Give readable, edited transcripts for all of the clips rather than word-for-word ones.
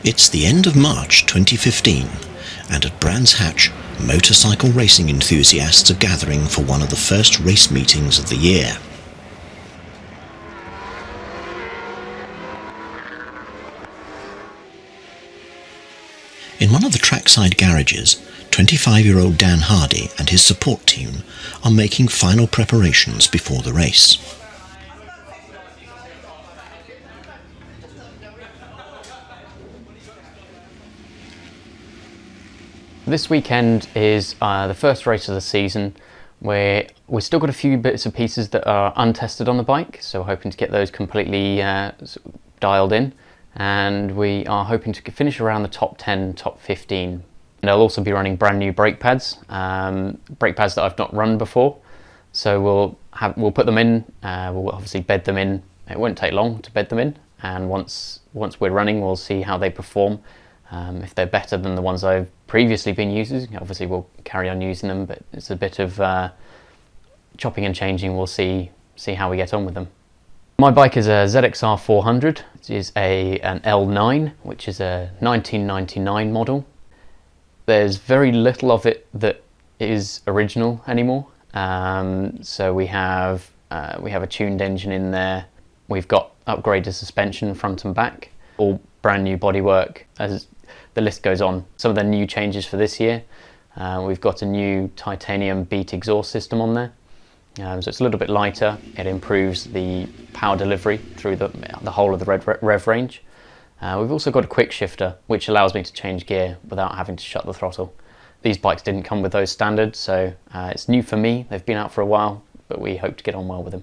It's the end of March 2015, and at Brands Hatch, motorcycle racing enthusiasts are gathering for one of the first race meetings of the year. In one of the trackside garages, 25-year-old Dan Hardy and his support team are making final preparations before the race. This weekend is the first race of the season, where we've still got a few bits and pieces that are untested on the bike, so we're hoping to get those completely dialed in, and we are hoping to finish around the top 10, top 15. And I'll also be running brand new brake pads that I've not run before, so we'll put them in, we'll obviously bed them in. It won't take long to bed them in, and once we're running, we'll see how they perform. If they're better than the ones I've previously been using, obviously we'll carry on using them, but it's a bit of chopping and changing. We'll see how we get on with them. My bike is a ZXR 400. It is an L9, which is a 1999 model. There's very little of it that is original anymore. So we have a tuned engine in there. We've got upgraded suspension front and back, all brand new bodywork. As the list goes on, some of the new changes for this year, we've got a new titanium beat exhaust system on there, so it's a little bit lighter. It improves the power delivery through the whole of the rev range. We've also got a quick shifter, which allows me to change gear without having to shut the throttle. These bikes didn't come with those standards, so it's new for me. They've been out for a while, but we hope to get on well with them.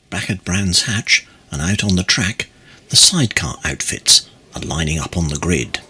Back at Brands Hatch and out on the track, the sidecar outfits are lining up on the grid.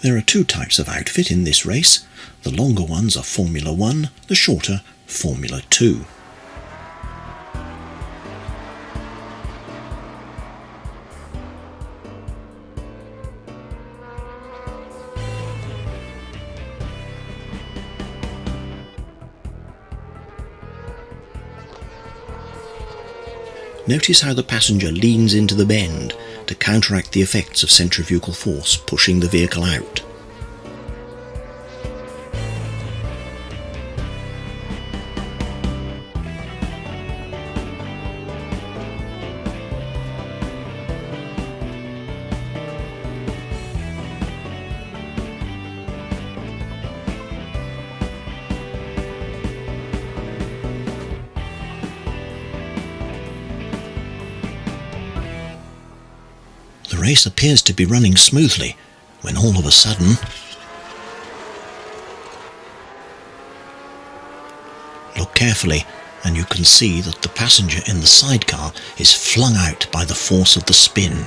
There are two types of outfit in this race. The longer ones are Formula 1, the shorter Formula 2. Notice how the passenger leans into the bend to counteract the effects of centrifugal force pushing the vehicle out. The race appears to be running smoothly when all of a sudden look carefully and you can see that the passenger in the sidecar is flung out by the force of the spin.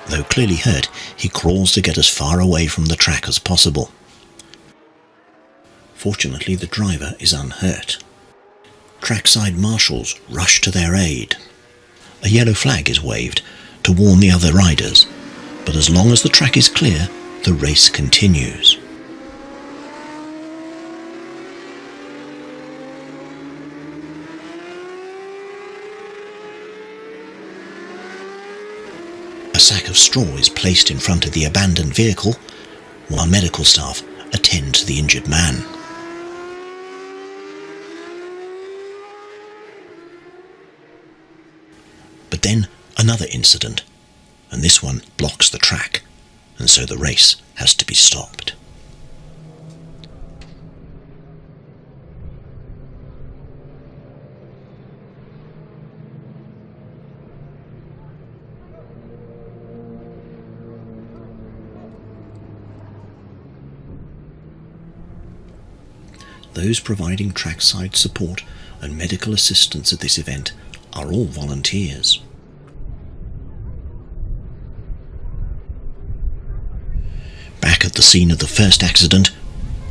Though clearly hurt, he crawls to get as far away from the track as possible. Fortunately, the driver is unhurt. Trackside marshals rush to their aid. A yellow flag is waved to warn the other riders, but as long as the track is clear, the race continues. A sack of straw is placed in front of the abandoned vehicle, while medical staff attend to the injured man. But then another incident, and this one blocks the track, and so the race has to be stopped. those providing trackside support and medical assistance at this event are all volunteers. Back at the scene of the first accident,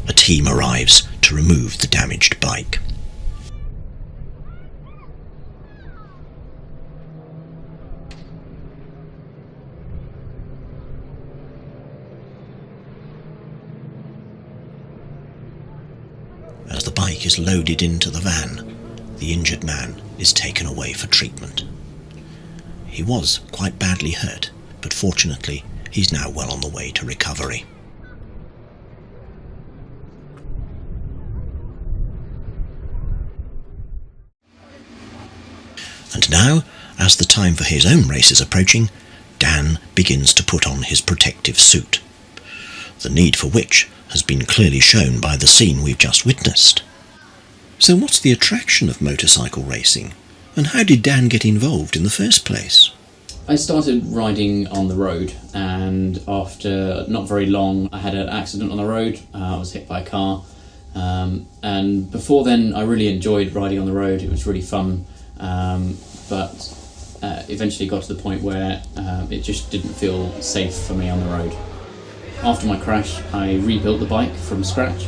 a team arrives to remove the damaged bike. As the bike is loaded into the van, the injured man is taken away for treatment. He was quite badly hurt, but fortunately he's now well on the way to recovery. And now, as the time for his own race is approaching, Dan begins to put on his protective suit, the need for which has been clearly shown by the scene we've just witnessed. So what's the attraction of motorcycle racing, and how did Dan get involved in the first place? I started riding on the road, and after not very long I had an accident on the road. I was hit by a car, and before then I really enjoyed riding on the road. It was really fun, but eventually got to the point where it just didn't feel safe for me on the road. After my crash, I rebuilt the bike from scratch.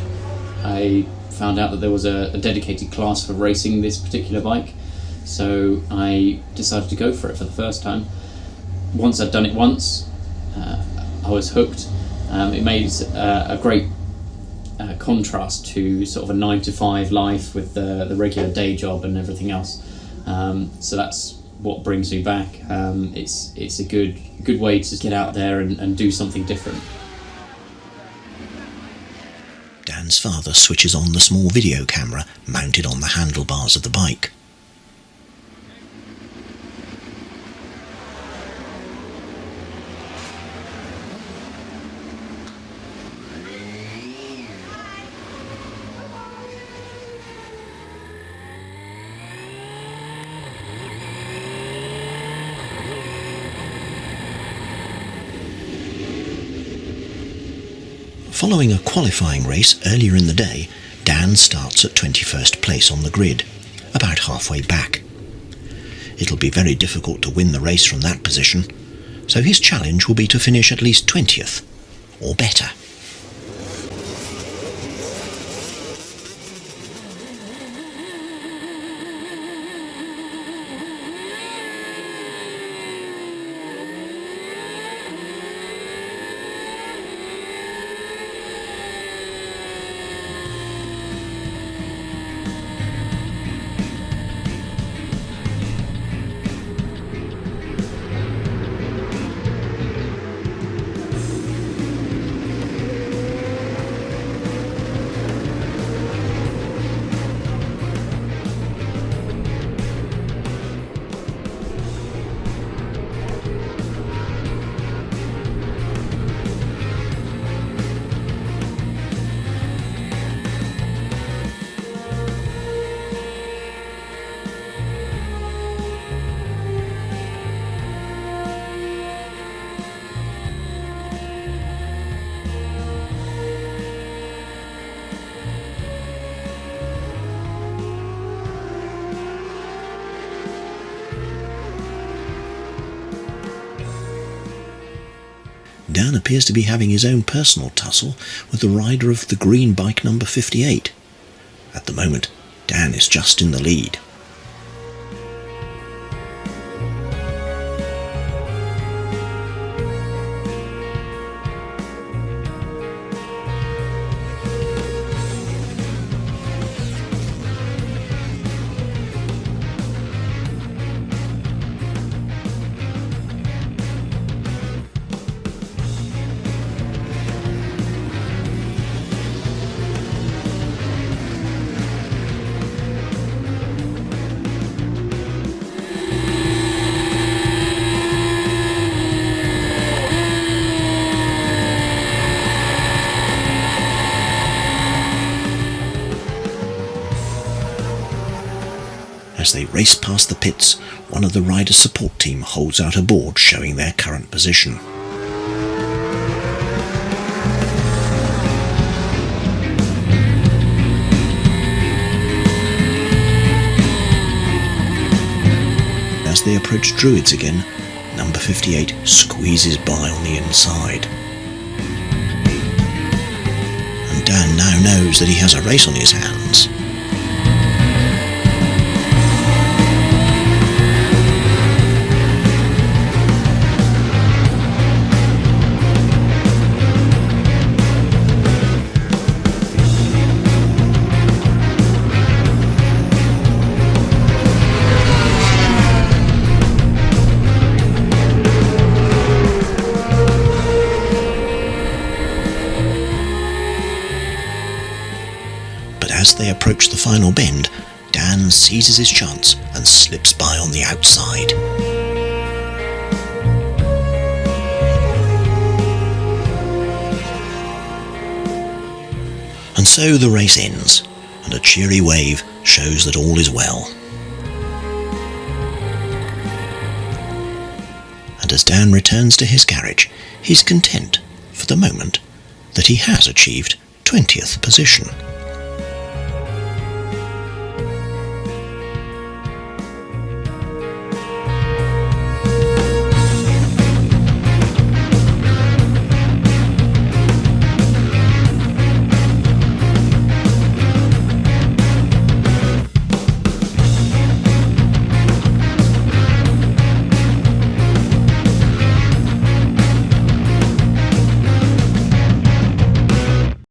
I found out that there was a dedicated class for racing this particular bike, so I decided to go for it for the first time. Once I'd done it once, I was hooked. It made a great contrast to sort of a 9-to-5 life with the regular day job and everything else. So that's what brings me back. It's a good way to get out there and do something different. Dan's father switches on the small video camera mounted on the handlebars of the bike. Following a qualifying race earlier in the day, Dan starts at 21st place on the grid, about halfway back. It'll be very difficult to win the race from that position, so his challenge will be to finish at least 20th, or better. Dan appears to be having his own personal tussle with the rider of the green bike number 58. At the moment, Dan is just in the lead. As they race past the pits, one of the rider's support team holds out a board showing their current position. they approach Druids again, number 58 squeezes by on the inside. And Dan now knows that he has a race on his hands. As they approach the final bend, Dan seizes his chance and slips by on the outside. And so the race ends, and a cheery wave shows that all is well. And as Dan returns to his garage, he's content, for the moment, that he has achieved 20th position.